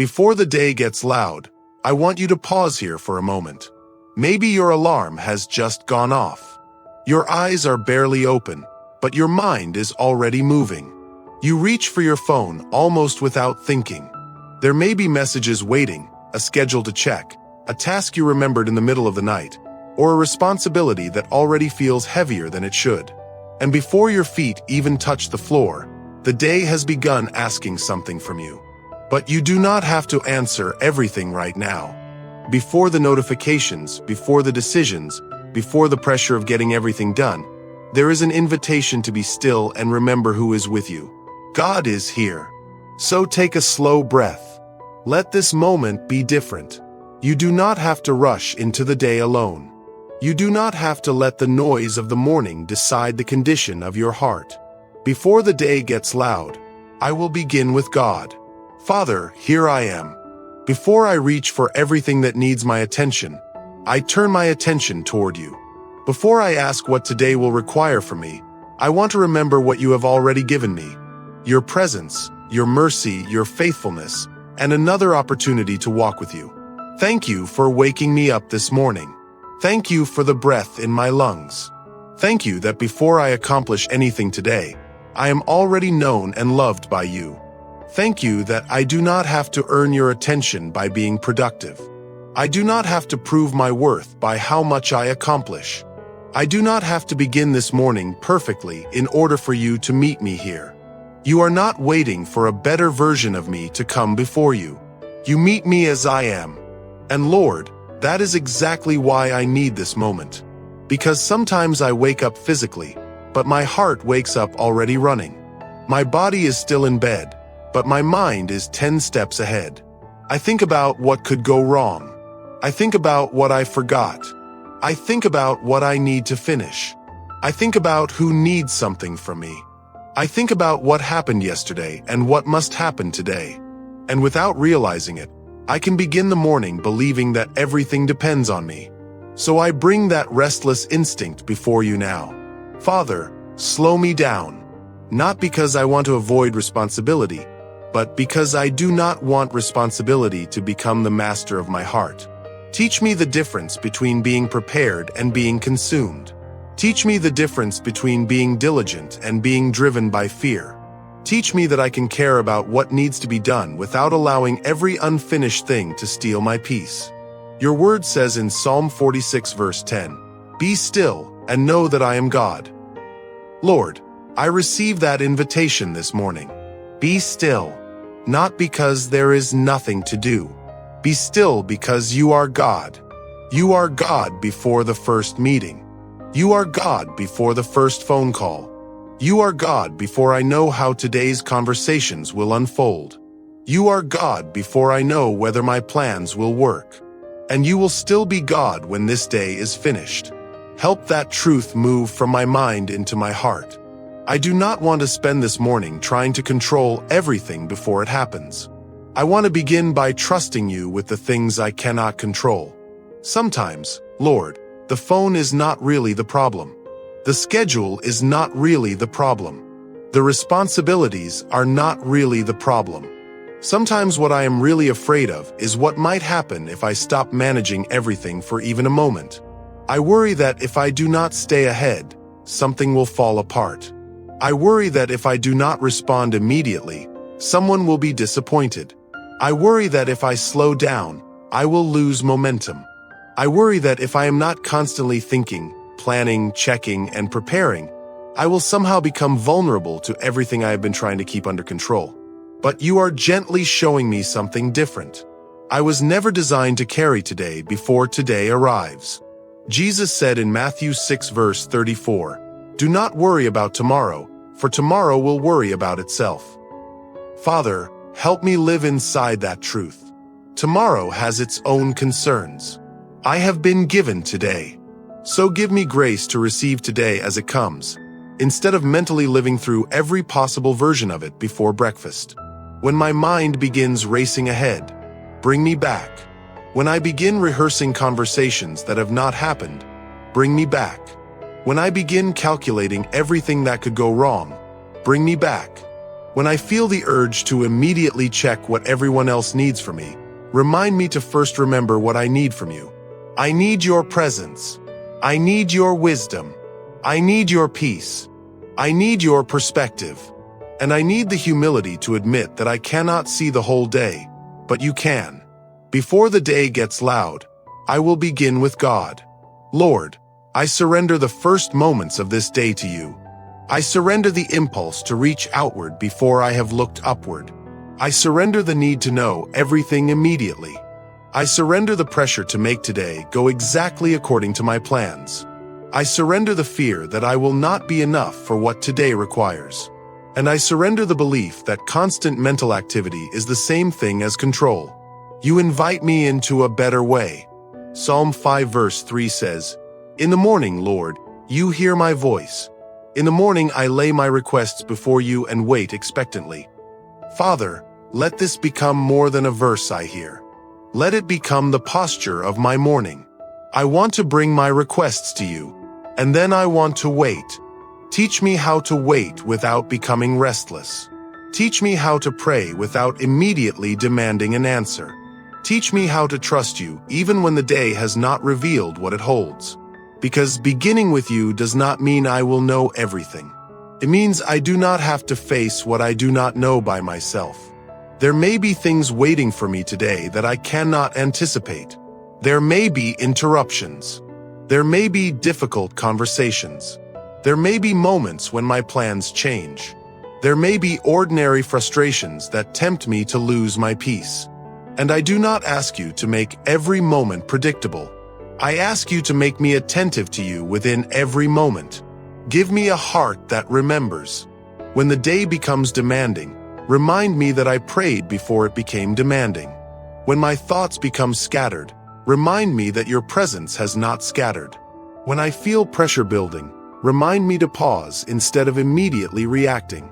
Before the day gets loud, I want you to pause here for a moment. Maybe your alarm has just gone off. Your eyes are barely open, but your mind is already moving. You reach for your phone almost without thinking. There may be messages waiting, a schedule to check, a task you remembered in the middle of the night, or a responsibility that already feels heavier than it should. And before your feet even touch the floor, the day has begun asking something from you. But you do not have to answer everything right now. Before the notifications, before the decisions, before the pressure of getting everything done, there is an invitation to be still and remember who is with you. God is here. So take a slow breath. Let this moment be different. You do not have to rush into the day alone. You do not have to let the noise of the morning decide the condition of your heart. Before the day gets loud, I will begin with God. Father, here I am. Before I reach for everything that needs my attention, I turn my attention toward you. Before I ask what today will require from me, I want to remember what you have already given me. Your presence, your mercy, your faithfulness, and another opportunity to walk with you. Thank you for waking me up this morning. Thank you for the breath in my lungs. Thank you that before I accomplish anything today, I am already known and loved by you. Thank you that I do not have to earn your attention by being productive. I do not have to prove my worth by how much I accomplish. I do not have to begin this morning perfectly in order for you to meet me here. You are not waiting for a better version of me to come before you. You meet me as I am. And Lord, that is exactly why I need this moment. Because sometimes I wake up physically, but my heart wakes up already running. My body is still in bed, but my mind is 10 steps ahead. I think about what could go wrong. I think about what I forgot. I think about what I need to finish. I think about who needs something from me. I think about what happened yesterday and what must happen today. And without realizing it, I can begin the morning believing that everything depends on me. So I bring that restless instinct before you now. Father, slow me down. Not because I want to avoid responsibility, but because I do not want responsibility to become the master of my heart. Teach me the difference between being prepared and being consumed. Teach me the difference between being diligent and being driven by fear. Teach me that I can care about what needs to be done without allowing every unfinished thing to steal my peace. Your word says in Psalm 46 verse 10, "Be still and know that I am God." Lord, I receive that invitation this morning. Be still, not because there is nothing to do. Be still because you are God. You are God before the first meeting. You are God before the first phone call. You are God before I know how today's conversations will unfold. You are God before I know whether my plans will work. And you will still be God when this day is finished. Help that truth move from my mind into my heart. I do not want to spend this morning trying to control everything before it happens. I want to begin by trusting you with the things I cannot control. Sometimes, Lord, the phone is not really the problem. The schedule is not really the problem. The responsibilities are not really the problem. Sometimes what I am really afraid of is what might happen if I stop managing everything for even a moment. I worry that if I do not stay ahead, something will fall apart. I worry that if I do not respond immediately, someone will be disappointed. I worry that if I slow down, I will lose momentum. I worry that if I am not constantly thinking, planning, checking, and preparing, I will somehow become vulnerable to everything I have been trying to keep under control. But you are gently showing me something different. I was never designed to carry today before today arrives. Jesus said in Matthew 6 verse 34, "Do not worry about tomorrow, for tomorrow will worry about itself." Father, help me live inside that truth. Tomorrow has its own concerns. I have been given today. So give me grace to receive today as it comes, instead of mentally living through every possible version of it before breakfast. When my mind begins racing ahead, bring me back. When I begin rehearsing conversations that have not happened, bring me back. When I begin calculating everything that could go wrong, bring me back. When I feel the urge to immediately check what everyone else needs from me, remind me to first remember what I need from you. I need your presence. I need your wisdom. I need your peace. I need your perspective. And I need the humility to admit that I cannot see the whole day, but you can. Before the day gets loud, I will begin with God. Lord, I surrender the first moments of this day to you. I surrender the impulse to reach outward before I have looked upward. I surrender the need to know everything immediately. I surrender the pressure to make today go exactly according to my plans. I surrender the fear that I will not be enough for what today requires. And I surrender the belief that constant mental activity is the same thing as control. You invite me into a better way. Psalm 5 verse 3 says, "In the morning, Lord, you hear my voice. In the morning I lay my requests before you and wait expectantly." Father, let this become more than a verse I hear. Let it become the posture of my morning. I want to bring my requests to you, and then I want to wait. Teach me how to wait without becoming restless. Teach me how to pray without immediately demanding an answer. Teach me how to trust you even when the day has not revealed what it holds. Because beginning with you does not mean I will know everything. It means I do not have to face what I do not know by myself. There may be things waiting for me today that I cannot anticipate. There may be interruptions. There may be difficult conversations. There may be moments when my plans change. There may be ordinary frustrations that tempt me to lose my peace. And I do not ask you to make every moment predictable. I ask you to make me attentive to you within every moment. Give me a heart that remembers. When the day becomes demanding, remind me that I prayed before it became demanding. When my thoughts become scattered, remind me that your presence has not scattered. When I feel pressure building, remind me to pause instead of immediately reacting.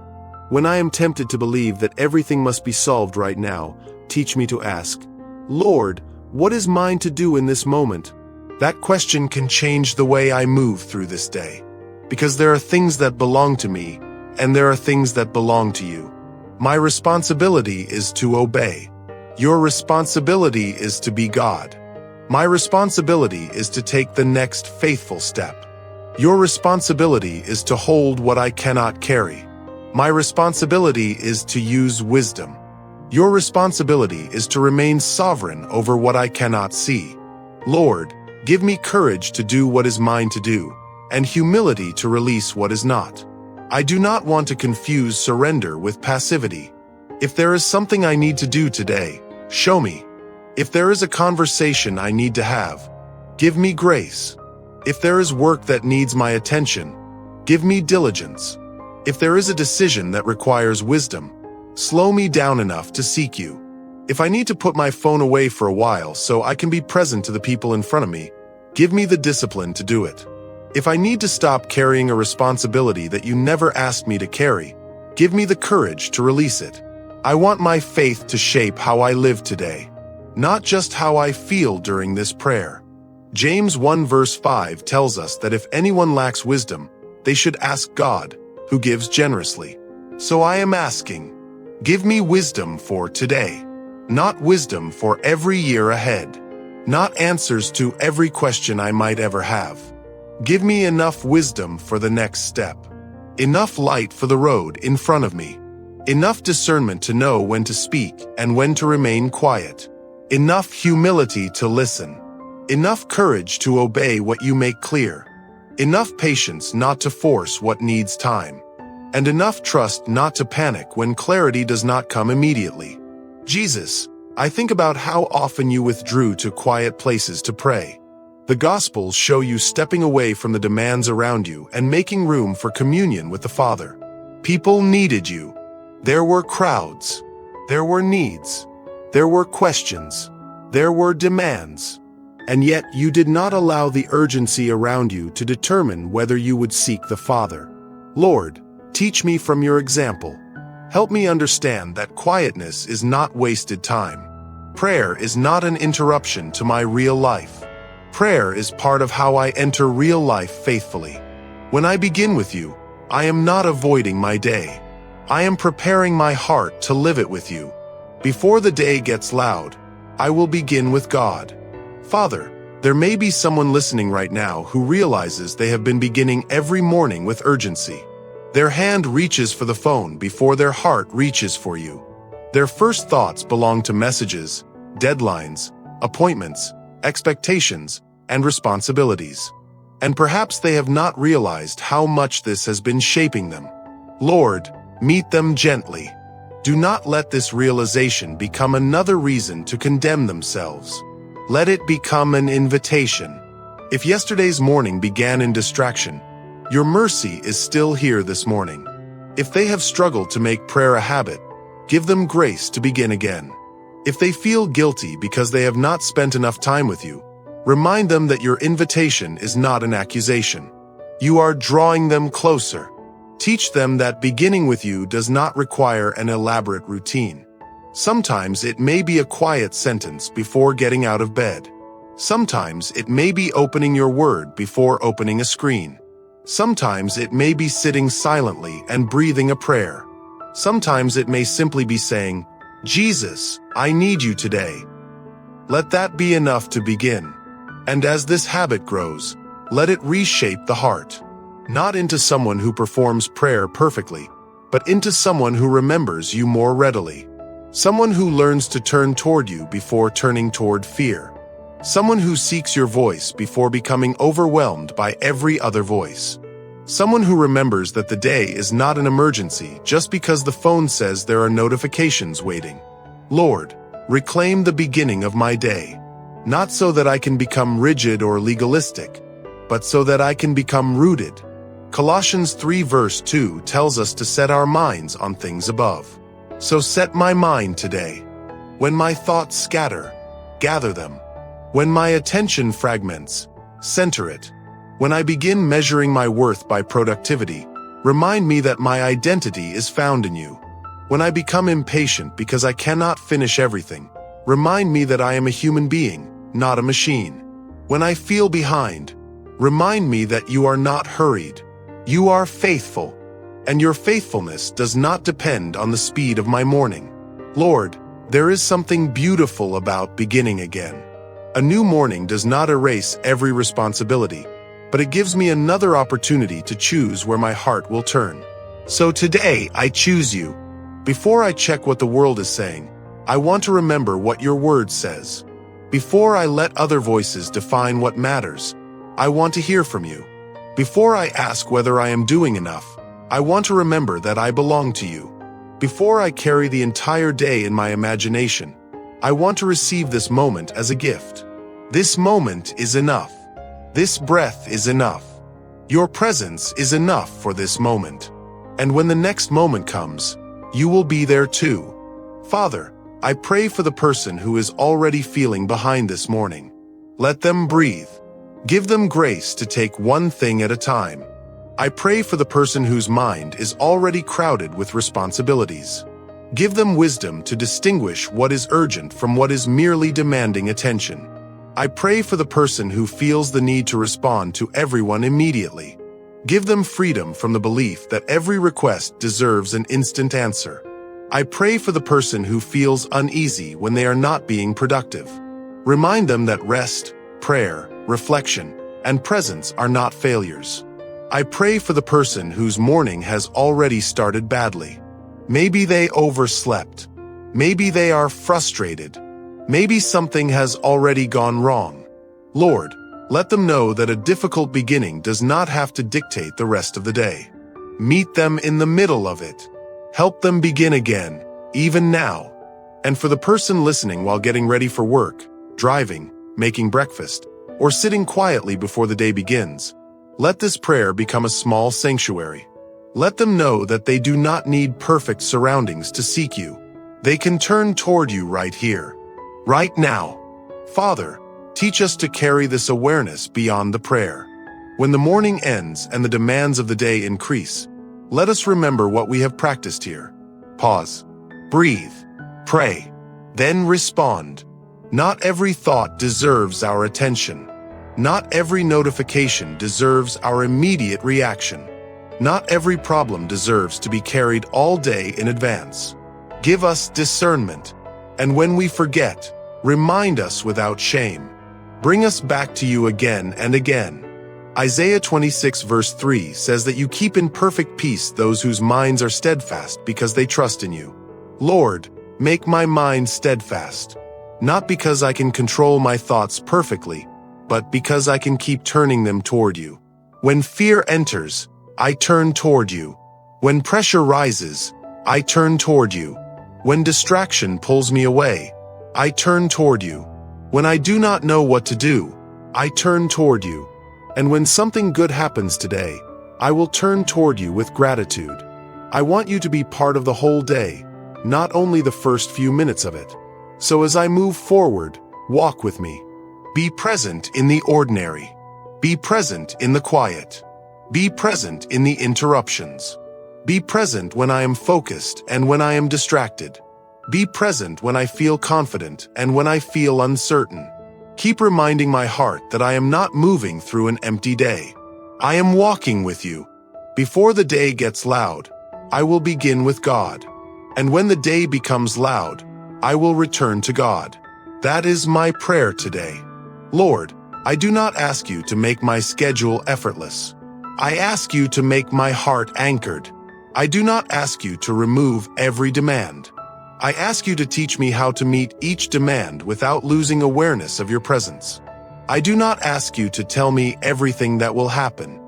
When I am tempted to believe that everything must be solved right now, teach me to ask, Lord, what is mine to do in this moment? That question can change the way I move through this day. Because there are things that belong to me, and there are things that belong to you. My responsibility is to obey. Your responsibility is to be God. My responsibility is to take the next faithful step. Your responsibility is to hold what I cannot carry. My responsibility is to use wisdom. Your responsibility is to remain sovereign over what I cannot see. Lord, give me courage to do what is mine to do, and humility to release what is not. I do not want to confuse surrender with passivity. If there is something I need to do today, show me. If there is a conversation I need to have, give me grace. If there is work that needs my attention, give me diligence. If there is a decision that requires wisdom, slow me down enough to seek you. If I need to put my phone away for a while so I can be present to the people in front of me, give me the discipline to do it. If I need to stop carrying a responsibility that you never asked me to carry, give me the courage to release it. I want my faith to shape how I live today, not just how I feel during this prayer. James 1 verse 5 tells us that if anyone lacks wisdom, they should ask God, who gives generously. So I am asking, give me wisdom for today, not wisdom for every year ahead, not answers to every question I might ever have. Give me enough wisdom for the next step, enough light for the road in front of me, enough discernment to know when to speak and when to remain quiet, enough humility to listen, enough courage to obey what you make clear, enough patience not to force what needs time, and enough trust not to panic when clarity does not come immediately. Jesus, I think about how often you withdrew to quiet places to pray. The Gospels show you stepping away from the demands around you and making room for communion with the Father. People needed you. There were crowds. There were needs. There were questions. There were demands. And yet you did not allow the urgency around you to determine whether you would seek the Father. Lord, teach me from your example. Help me understand that quietness is not wasted time. Prayer is not an interruption to my real life. Prayer is part of how I enter real life faithfully. When I begin with you, I am not avoiding my day. I am preparing my heart to live it with you. Before the day gets loud, I will begin with God. Father, there may be someone listening right now who realizes they have been beginning every morning with urgency. Their hand reaches for the phone before their heart reaches for you. Their first thoughts belong to messages, deadlines, appointments, expectations, and responsibilities. And perhaps they have not realized how much this has been shaping them. Lord, meet them gently. Do not let this realization become another reason to condemn themselves. Let it become an invitation. If yesterday's morning began in distraction, your mercy is still here this morning. If they have struggled to make prayer a habit, give them grace to begin again. If they feel guilty because they have not spent enough time with you, remind them that your invitation is not an accusation. You are drawing them closer. Teach them that beginning with you does not require an elaborate routine. Sometimes it may be a quiet sentence before getting out of bed. Sometimes it may be opening your word before opening a screen. Sometimes it may be sitting silently and breathing a prayer. Sometimes it may simply be saying, Jesus, I need you today. Let that be enough to begin. And as this habit grows, let it reshape the heart. Not into someone who performs prayer perfectly, but into someone who remembers you more readily. Someone who learns to turn toward you before turning toward fear. Someone who seeks your voice before becoming overwhelmed by every other voice. Someone who remembers that the day is not an emergency just because the phone says there are notifications waiting. Lord, reclaim the beginning of my day, not so that I can become rigid or legalistic, but so that I can become rooted. Colossians 3 verse 2 tells us to set our minds on things above. So set my mind today. When my thoughts scatter, gather them. When my attention fragments, center it. When I begin measuring my worth by productivity, remind me that my identity is found in you. When I become impatient because I cannot finish everything, remind me that I am a human being, not a machine. When I feel behind, remind me that you are not hurried. You are faithful, and your faithfulness does not depend on the speed of my morning. Lord, there is something beautiful about beginning again. A new morning does not erase every responsibility, but it gives me another opportunity to choose where my heart will turn. So today, I choose you. Before I check what the world is saying, I want to remember what your word says. Before I let other voices define what matters, I want to hear from you. Before I ask whether I am doing enough, I want to remember that I belong to you. Before I carry the entire day in my imagination, I want to receive this moment as a gift. This moment is enough. This breath is enough. Your presence is enough for this moment. And when the next moment comes, you will be there too. Father, I pray for the person who is already feeling behind this morning. Let them breathe. Give them grace to take one thing at a time. I pray for the person whose mind is already crowded with responsibilities. Give them wisdom to distinguish what is urgent from what is merely demanding attention. I pray for the person who feels the need to respond to everyone immediately. Give them freedom from the belief that every request deserves an instant answer. I pray for the person who feels uneasy when they are not being productive. Remind them that rest, prayer, reflection, and presence are not failures. I pray for the person whose morning has already started badly. Maybe they overslept. Maybe they are frustrated. Maybe something has already gone wrong. Lord, let them know that a difficult beginning does not have to dictate the rest of the day. Meet them in the middle of it. Help them begin again, even now. And for the person listening while getting ready for work, driving, making breakfast, or sitting quietly before the day begins, let this prayer become a small sanctuary. Let them know that they do not need perfect surroundings to seek you. They can turn toward you right here, right now. Father, teach us to carry this awareness beyond the prayer. When the morning ends and the demands of the day increase, let us remember what we have practiced here. Pause, breathe, pray, then respond. Not every thought deserves our attention. Not every notification deserves our immediate reaction. Not every problem deserves to be carried all day in advance. Give us discernment, and when we forget, remind us without shame. Bring us back to you again and again. Isaiah 26 verse 3 says that you keep in perfect peace those whose minds are steadfast because they trust in you. Lord, make my mind steadfast, not because I can control my thoughts perfectly, but because I can keep turning them toward you. When fear enters, I turn toward you. When pressure rises, I turn toward you. When distraction pulls me away, I turn toward you. When I do not know what to do, I turn toward you. And when something good happens today, I will turn toward you with gratitude. I want you to be part of the whole day, not only the first few minutes of it. So as I move forward, walk with me. Be present in the ordinary. Be present in the quiet. Be present in the interruptions. Be present when I am focused and when I am distracted. Be present when I feel confident and when I feel uncertain. Keep reminding my heart that I am not moving through an empty day. I am walking with you. Before the day gets loud, I will begin with God. And when the day becomes loud, I will return to God. That is my prayer today. Lord, I do not ask you to make my schedule effortless. I ask you to make my heart anchored. I do not ask you to remove every demand. I ask you to teach me how to meet each demand without losing awareness of your presence. I do not ask you to tell me everything that will happen.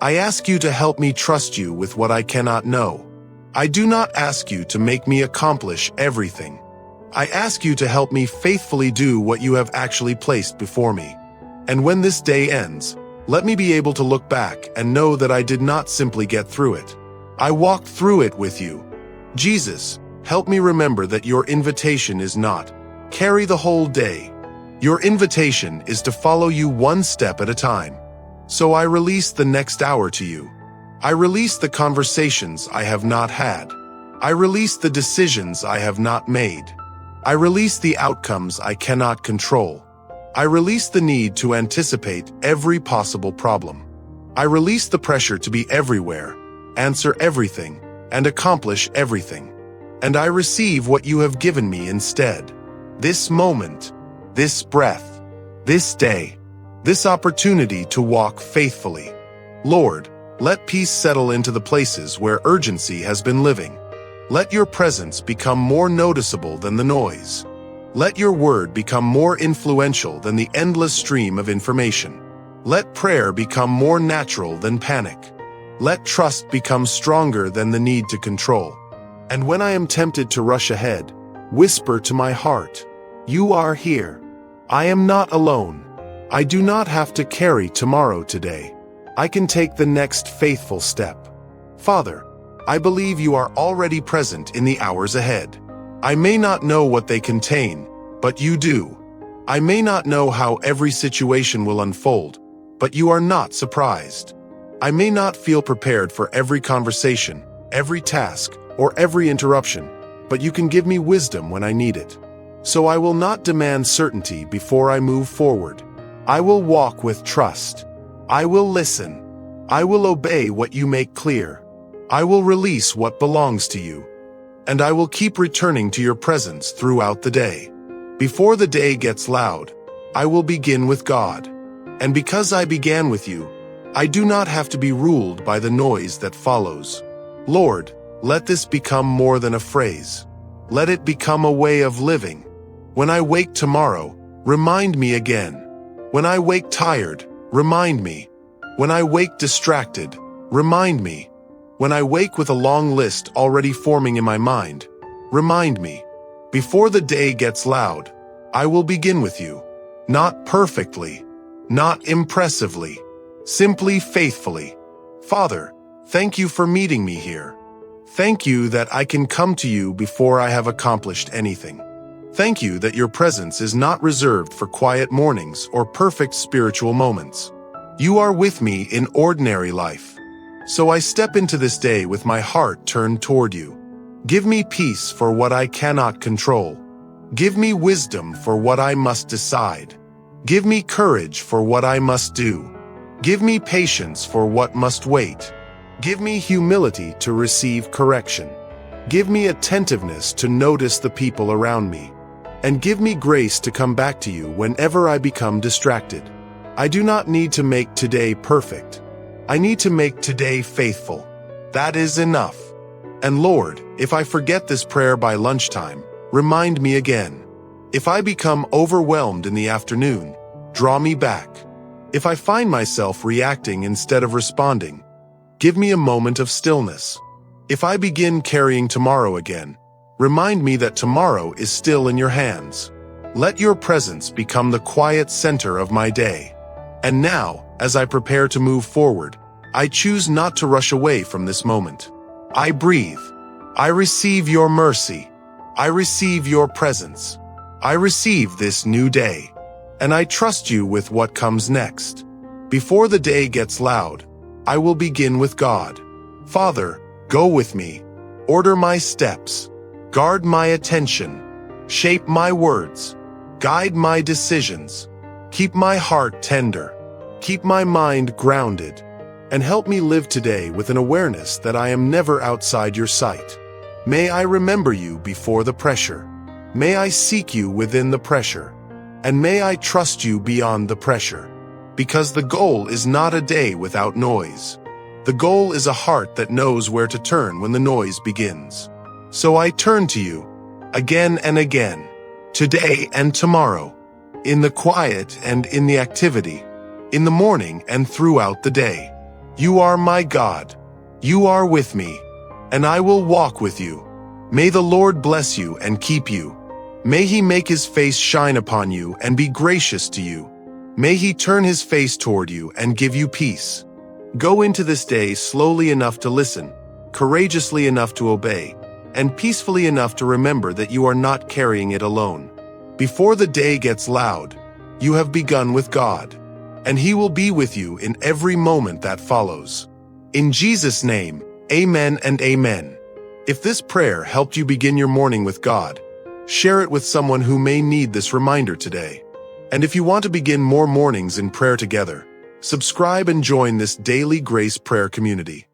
I ask you to help me trust you with what I cannot know. I do not ask you to make me accomplish everything. I ask you to help me faithfully do what you have actually placed before me. And when this day ends, let me be able to look back and know that I did not simply get through it. I walked through it with you. Jesus, help me remember that your invitation is not, carry the whole day. Your invitation is to follow you one step at a time. So I release the next hour to you. I release the conversations I have not had. I release the decisions I have not made. I release the outcomes I cannot control. I release the need to anticipate every possible problem. I release the pressure to be everywhere, answer everything, and accomplish everything. And I receive what you have given me instead. This moment, this breath, this day, this opportunity to walk faithfully. Lord, let peace settle into the places where urgency has been living. Let your presence become more noticeable than the noise. Let your word become more influential than the endless stream of information. Let prayer become more natural than panic. Let trust become stronger than the need to control. And when I am tempted to rush ahead, whisper to my heart, you are here. I am not alone. I do not have to carry tomorrow today. I can take the next faithful step. Father, I believe you are already present in the hours ahead. I may not know what they contain, but you do. I may not know how every situation will unfold, but you are not surprised. I may not feel prepared for every conversation, every task, or every interruption, but you can give me wisdom when I need it. So I will not demand certainty before I move forward. I will walk with trust. I will listen. I will obey what you make clear. I will release what belongs to you. And I will keep returning to your presence throughout the day. Before the day gets loud, I will begin with God. And because I began with you, I do not have to be ruled by the noise that follows. Lord, let this become more than a phrase. Let it become a way of living. When I wake tomorrow, remind me again. When I wake tired, remind me. When I wake distracted, remind me. When I wake with a long list already forming in my mind, remind me. Before the day gets loud, I will begin with you. Not perfectly, not impressively, simply faithfully. Father, thank you for meeting me here. Thank you that I can come to you before I have accomplished anything. Thank you that your presence is not reserved for quiet mornings or perfect spiritual moments. You are with me in ordinary life. So I step into this day with my heart turned toward you. Give me peace for what I cannot control. Give me wisdom for what I must decide. Give me courage for what I must do. Give me patience for what must wait. Give me humility to receive correction. Give me attentiveness to notice the people around me. And give me grace to come back to you whenever I become distracted. I do not need to make today perfect. I need to make today faithful. That is enough. And Lord, if I forget this prayer by lunchtime, remind me again. If I become overwhelmed in the afternoon, draw me back. If I find myself reacting instead of responding, give me a moment of stillness. If I begin carrying tomorrow again, remind me that tomorrow is still in your hands. Let your presence become the quiet center of my day. And now, as I prepare to move forward, I choose not to rush away from this moment. I breathe. I receive your mercy. I receive your presence. I receive this new day. And I trust you with what comes next. Before the day gets loud, I will begin with God. Father, go with me. Order my steps. Guard my attention. Shape my words. Guide my decisions. Keep my heart tender. Keep my mind grounded. And help me live today with an awareness that I am never outside your sight. May I remember you before the pressure. May I seek you within the pressure. And may I trust you beyond the pressure. Because the goal is not a day without noise. The goal is a heart that knows where to turn when the noise begins. So I turn to you, again and again, today and tomorrow, in the quiet and in the activity, in the morning and throughout the day. You are my God. You are with me, and I will walk with you. May the Lord bless you and keep you. May he make his face shine upon you and be gracious to you. May he turn his face toward you and give you peace. Go into this day slowly enough to listen, courageously enough to obey, and peacefully enough to remember that you are not carrying it alone. Before the day gets loud, you have begun with God, and he will be with you in every moment that follows. In Jesus' name, amen and amen. If this prayer helped you begin your morning with God, share it with someone who may need this reminder today. And if you want to begin more mornings in prayer together, subscribe and join this daily grace prayer community.